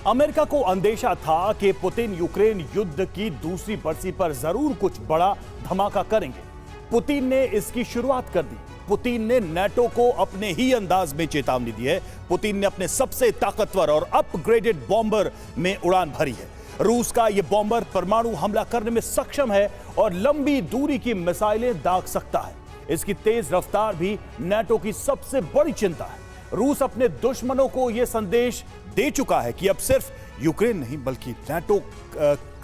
America को अंदेशा था कि पुतिन यूक्रेन युद्ध की दूसरी बरसी पर जरूर कुछ बड़ा धमाका करेंगे। पुतिन ने इसकी शुरुआत कर दी। पुतिन ने नाटो को अपने ही अंदाज में चेतावनी दी है। पुतिन ने अपने सबसे ताकतवर और अपग्रेडेड बॉम्बर में उड़ान भरी है। रूस का यह बॉम्बर परमाणु हमला करने में सक्षम है और लंबी दूरी की मिसाइलें दाग सकता है। इसकी तेज रफ्तार भी नाटो की सबसे बड़ी चिंता है। रूस अपने दुश्मनों को यह संदेश दे चुका है कि अब सिर्फ यूक्रेन नहीं बल्कि नाटो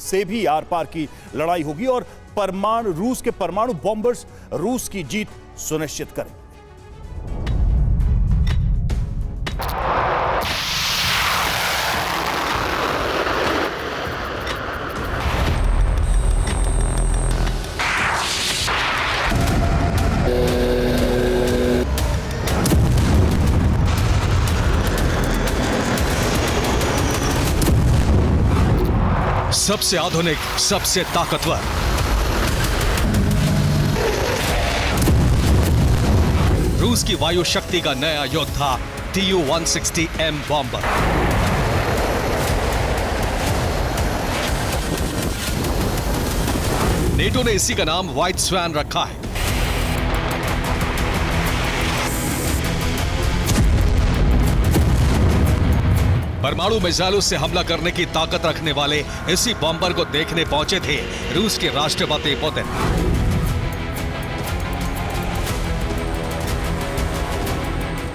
से भी आर पार की लड़ाई होगी और रूस के परमाणु बॉम्बर्स रूस की जीत सुनिश्चित करें। सबसे आधुनिक, सबसे ताकतवर, रूस की वायु शक्ति का नया योद्धा Tu-160M बॉम्बर। नेटो ने इसी का नाम व्हाइट स्वैन रखा है। परमाणु मिसाइलों से हमला करने की ताकत रखने वाले इसी बॉम्बर को देखने पहुंचे थे रूस के राष्ट्रपति पुतिन।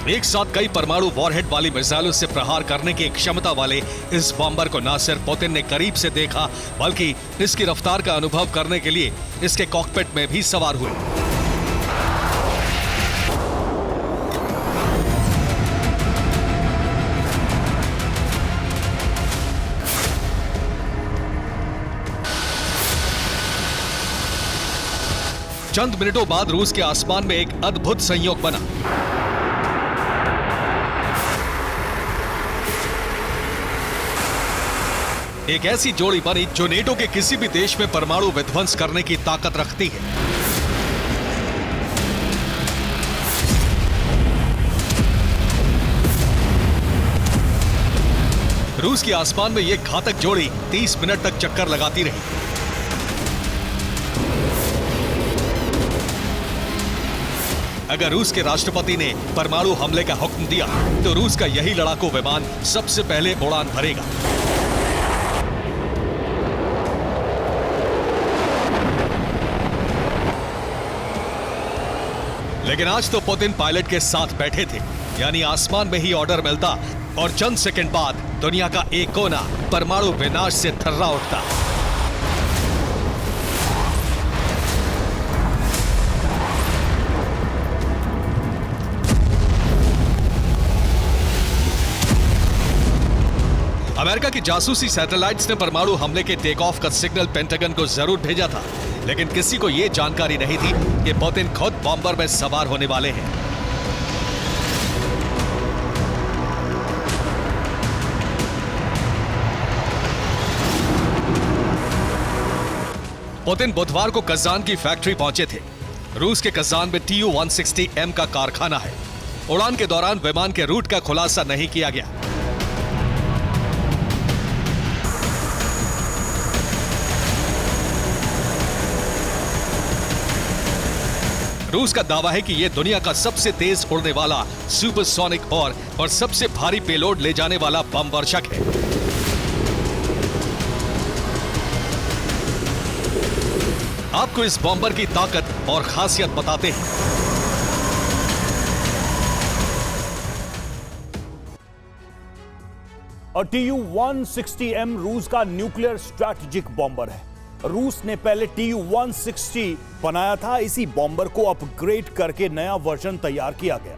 एक साथ कई परमाणु वॉरहेड वाली मिसाइलों से प्रहार करने की क्षमता वाले इस बॉम्बर को न सिर्फ पुतिन ने करीब से देखा बल्कि इसकी रफ्तार का अनुभव करने के लिए इसके कॉकपिट में भी सवार हुए। चंद मिनटों बाद रूस के आसमान में एक अद्भुत संयोग बना। एक ऐसी जोड़ी बनी जो नेटो के किसी भी देश में परमाणु विध्वंस करने की ताकत रखती है। रूस के आसमान में यह घातक जोड़ी 30 मिनट तक चक्कर लगाती रही। अगर रूस के राष्ट्रपति ने परमाणु हमले का हुक्म दिया तो रूस का यही लड़ाकू विमान सबसे पहले उड़ान भरेगा। लेकिन आज तो पुतिन पायलट के साथ बैठे थे, यानी आसमान में ही ऑर्डर मिलता और चंद सेकंड बाद दुनिया का एक कोना परमाणु विनाश से थर्रा उठता। अमेरिका की जासूसी सैटेलाइट्स ने परमाणु हमले के टेक ऑफ का सिग्नल पेंटागन को जरूर भेजा था, लेकिन किसी को यह जानकारी नहीं थी कि पुतिन खुद बॉम्बर में सवार होने वाले हैं। पुतिन बुधवार को कजान की फैक्ट्री पहुंचे थे। रूस के कजान में Tu-160M का कारखाना है। उड़ान के दौरान विमान के रूट का खुलासा नहीं किया गया। रूस का दावा है कि यह दुनिया का सबसे तेज उड़ने वाला सुपरसोनिक और सबसे भारी पेलोड ले जाने वाला बम वर्षक है। आपको इस बॉम्बर की ताकत और खासियत बताते हैं। और Tu-160M रूस का न्यूक्लियर स्ट्रैटेजिक बॉम्बर है। रूस ने पहले Tu-160 बनाया था। इसी बॉम्बर को अपग्रेड करके नया वर्जन तैयार किया गया।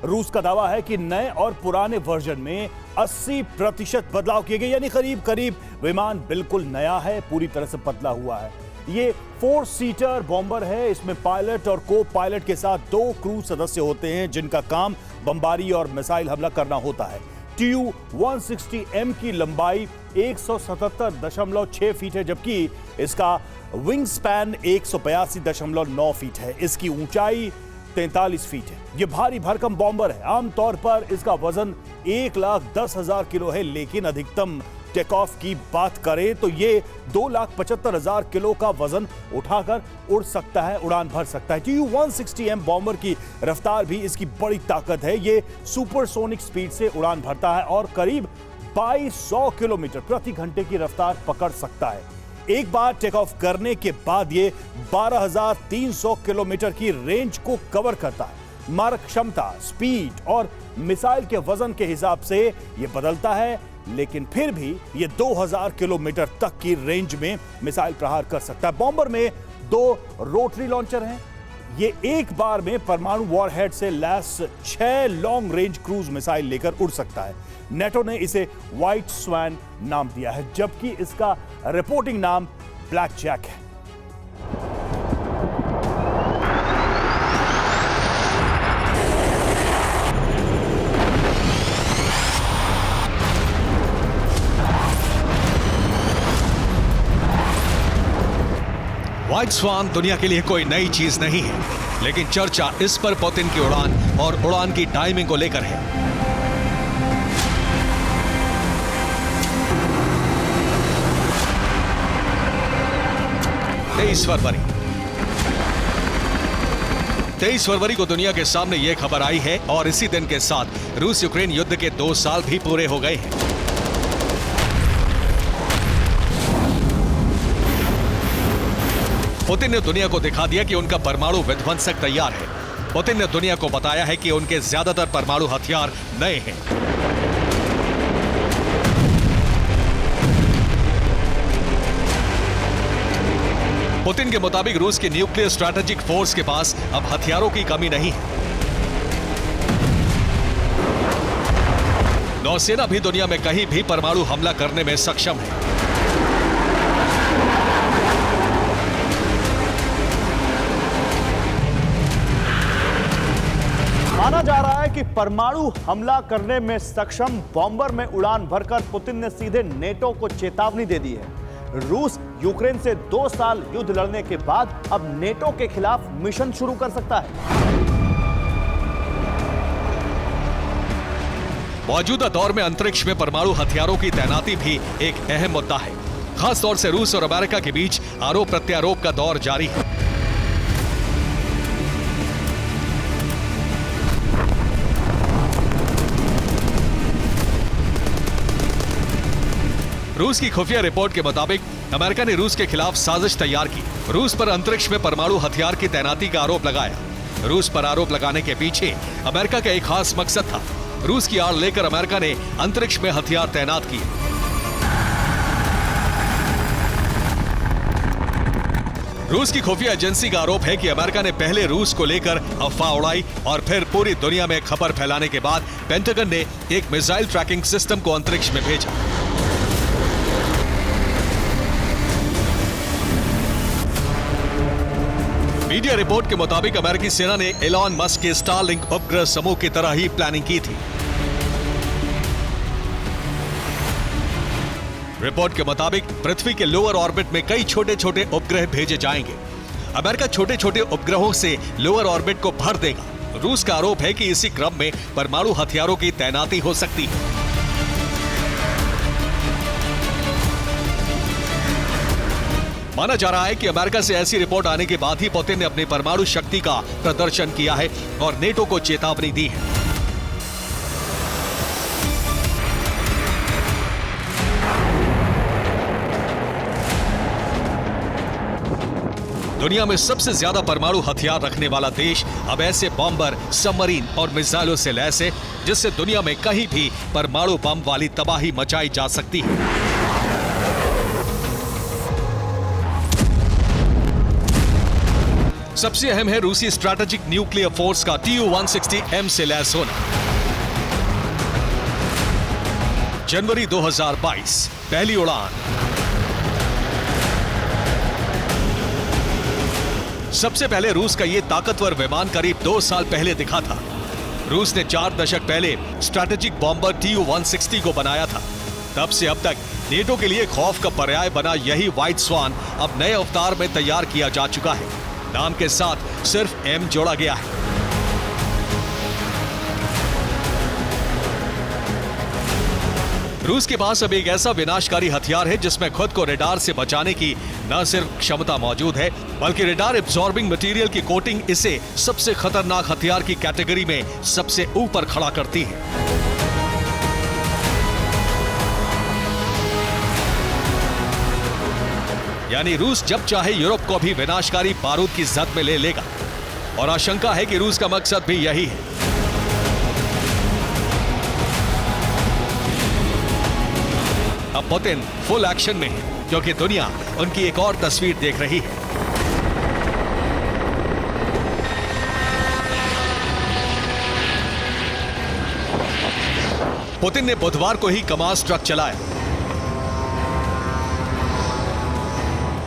रूस का दावा है कि नए और पुराने वर्जन में 80% बदलाव किए गए, यानी करीब करीब विमान बिल्कुल नया है, पूरी तरह से बदला हुआ है। ये 4 सीटर बॉम्बर है। इसमें पायलट और को पायलट के साथ 2 क्रू सदस्य होते हैं जिनका काम बमबारी और मिसाइल हमला करना होता है। Tu-160M की लंबाई 177.6 फीट है, जबकि इसका विंग स्पैन 182.9 फीट है। इसकी ऊंचाई 43 फीट है। यह भारी भरकम बॉम्बर है। आमतौर पर इसका वजन 1,10,000 किलो है, लेकिन अधिकतम टेक ऑफ की बात करें तो ये 2,75,000 किलो का वजन उठाकर उड़ सकता है, उड़ान भर सकता है। Tu-160M बॉम्बर की रफ्तार भी इसकी बड़ी ताकत है। ये सुपरसोनिक स्पीड से उड़ान भरता है और करीब 2200 किलोमीटर प्रति घंटे की रफ्तार पकड़ सकता है। एक बार टेक ऑफ करने के बाद ये 12,300 किलोमीटर की रेंज को कवर करता है। मारक क्षमता, स्पीड और मिसाइल के वजन के हिसाब से ये बदलता है, लेकिन फिर भी ये 2000 किलोमीटर तक की रेंज में मिसाइल प्रहार कर सकता है। बॉम्बर में 2 रोटरी लॉन्चर हैं। ये एक बार में परमाणु वॉरहेड से lace 6 long range cruise missile लेकर उड़ सकता है। नेटो ने इसे व्हाइट स्वैन नाम दिया है, जबकि इसका रिपोर्टिंग नाम ब्लैक जैक है। व्हाइट स्वान दुनिया के लिए कोई नई चीज नहीं है, लेकिन चर्चा इस पर पुतिन की उड़ान और उड़ान की टाइमिंग को लेकर है। तेईस फरवरी को दुनिया के सामने यह खबर आई है और इसी दिन के साथ रूस यूक्रेन युद्ध के 2 साल भी पूरे हो गए हैं। पुतिन ने दुनिया को दिखा दिया कि उनका परमाणु विध्वंसक तैयार है। पुतिन ने दुनिया को बताया है कि उनके ज्यादातर परमाणु हथियार नए हैं। पुतिन के मुताबिक रूस की न्यूक्लियर स्ट्रैटेजिक फोर्स के पास अब हथियारों की कमी नहीं है। नौसेना भी दुनिया में कहीं भी परमाणु हमला करने में सक्षम है। माना जा रहा है कि परमाणु हमला करने में सक्षम बॉम्बर में उड़ान भरकर पुतिन ने सीधे नेटो को चेतावनी दे दी है। रूस यूक्रेन से 2 साल युद्ध लड़ने के बाद अब नेटो के खिलाफ मिशन शुरू कर सकता है। मौजूदा दौर में अंतरिक्ष में परमाणु हथियारों की तैनाती भी एक अहम मुद्दा है। खास तौर से रूस और अमेरिका के बीच आरोप प्रत्यारोप का दौर जारी है। रूस की खुफिया रिपोर्ट के मुताबिक अमेरिका ने रूस के खिलाफ साजिश तैयार की। रूस पर अंतरिक्ष में परमाणु हथियार की तैनाती का आरोप लगाया। रूस पर आरोप लगाने के पीछे अमेरिका का एक खास मकसद था। रूस की आड़ लेकर अमेरिका ने अंतरिक्ष में हथियार तैनात किए। रूस की खुफिया एजेंसी का आरोप है कि अमेरिका ने पहले रूस को लेकर अफवाह उड़ाई और फिर पूरी दुनिया में खबर फैलाने के बाद पेंटागन ने एक मिसाइल ट्रैकिंग सिस्टम को अंतरिक्ष में भेजा। मीडिया रिपोर्ट के मुताबिक अमेरिकी सेना ने एलॉन मस्क के स्टारलिंक उपग्रह समूह की तरह ही प्लानिंग की थी। रिपोर्ट के मुताबिक पृथ्वी के लोअर ऑर्बिट में कई छोटे छोटे उपग्रह भेजे जाएंगे। अमेरिका छोटे छोटे उपग्रहों से लोअर ऑर्बिट को भर देगा। रूस का आरोप है कि इसी क्रम में परमाणु हथियारों की तैनाती हो सकती है। माना जा रहा है कि अमेरिका से ऐसी रिपोर्ट आने के बाद ही पुतिन ने अपनी परमाणु शक्ति का प्रदर्शन किया है और नेटो को चेतावनी दी है। दुनिया में सबसे ज्यादा परमाणु हथियार रखने वाला देश अब ऐसे बॉम्बर, सबमरीन और मिसाइलों से लैस है जिससे दुनिया में कहीं भी परमाणु बम वाली तबाही मचाई जा सकती है। सबसे अहम है रूसी स्ट्रैटेजिक न्यूक्लियर फोर्स का Tu-160M से लैस होना। जनवरी 2022 पहली उड़ान। सबसे पहले रूस का यह ताकतवर विमान करीब 2 साल पहले दिखा था। रूस ने 4 दशक पहले स्ट्रैटेजिक बॉम्बर Tu-160 को बनाया था। तब से अब तक नेटो के लिए खौफ का पर्याय बना यही व्हाइट स्वान अब नए अवतार में तैयार किया जा चुका है। नाम के साथ सिर्फ M जोड़ा गया है। रूस के पास अब एक ऐसा विनाशकारी हथियार है जिसमें खुद को रेडार से बचाने की न सिर्फ क्षमता मौजूद है, बल्कि रेडार एब्जॉर्बिंग मटेरियल की कोटिंग इसे सबसे खतरनाक हथियार की कैटेगरी में सबसे ऊपर खड़ा करती है। यानी रूस जब चाहे यूरोप को भी विनाशकारी बारूद की जद में ले लेगा, और आशंका है कि रूस का मकसद भी यही है। अब पुतिन फुल एक्शन में है, क्योंकि दुनिया उनकी एक और तस्वीर देख रही है। पुतिन ने बुधवार को ही कमास ट्रक चलाया।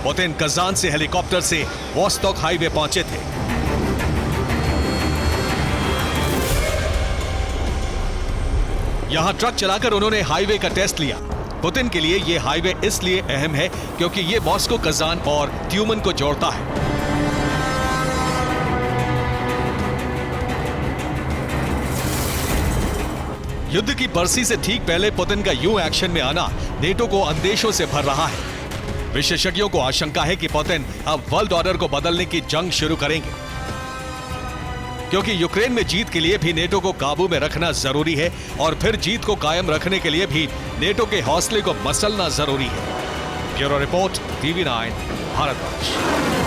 पुतिन कजान से हेलीकॉप्टर से वोस्टॉक हाईवे पहुंचे थे। यहां ट्रक चलाकर उन्होंने हाईवे का टेस्ट लिया। पुतिन के लिए यह हाईवे इसलिए अहम है क्योंकि यह मॉस्को, कजान और ट्यूमन को जोड़ता है। युद्ध की बरसी से ठीक पहले पुतिन का यूं एक्शन में आना नेटो को अंदेशों से भर रहा है। विशेषज्ञों को आशंका है कि पुतिन अब वर्ल्ड ऑर्डर को बदलने की जंग शुरू करेंगे, क्योंकि यूक्रेन में जीत के लिए भी नेटो को काबू में रखना जरूरी है, और फिर जीत को कायम रखने के लिए भी नेटो के हौसले को मसलना जरूरी है। Bureau report, TV9, Bharatvarsh.